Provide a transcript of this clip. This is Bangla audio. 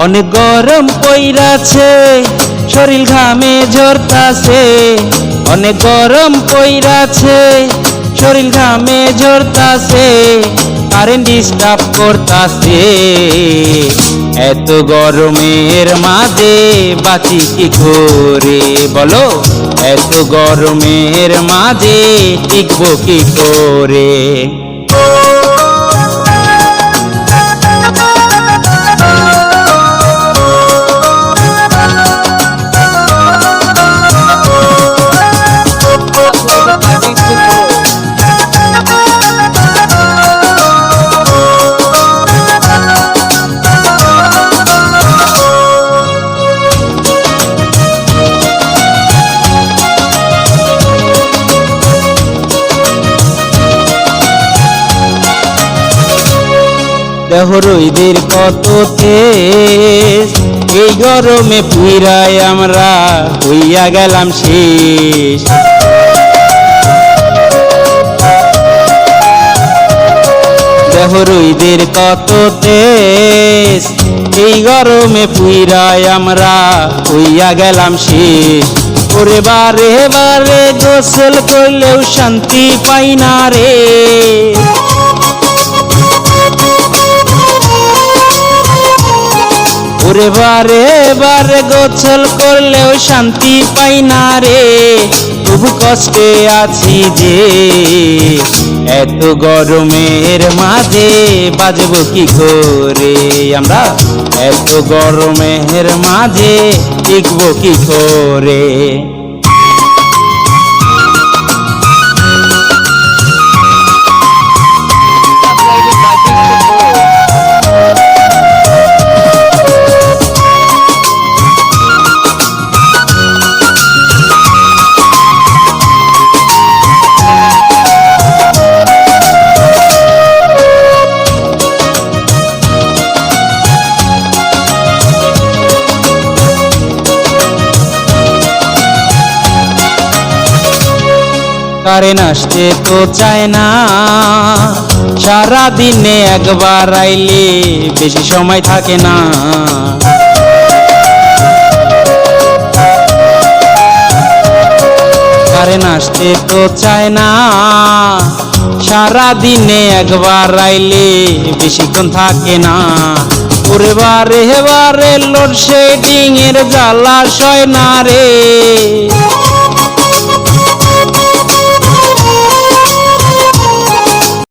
অনেক গরম পইরাছে, শরীর ঘামে ঝরতাছে। অনেক গরম পইরাছে, শরীর ঘামে ঝরতাছে। কারেন্ট ডিস্টার্ব করতাছে। এত গরমের মাঝে বাঁচি কি করে বলো? এত গরমের মাঝে টিকবো কি করে? দেহ রইদের কত তেজ, এই গরমে পুইরায় আমরা হইয়া গেলাম শেষ। দেহ রইদের কত তেজ, এই গরমে পুইরায় আমরা হইয়া গেলাম শেষ। ওরে বারে বারে গোসল করলেও শান্তি পাই না রে। ওরে বারে বারে গোসল করলেও শান্তি পাই না রে। তবু কষ্টে আছি যে, এত গরমের মাঝে বাজবো কি করে আমরা? এত গরমের মাঝে টিকবো কি করে? কারেন্ট আসতে তো চায় না, সারা দিনে একবার আইলে বেশি সময় থাকে না। কারেন্ট আসতে তো চায় না, সারা দিনে একবার আইলে বেশিক্ষণ থাকে না। ওরে বারে বারে লোডশেডিং এর জ্বালা সয় না রে।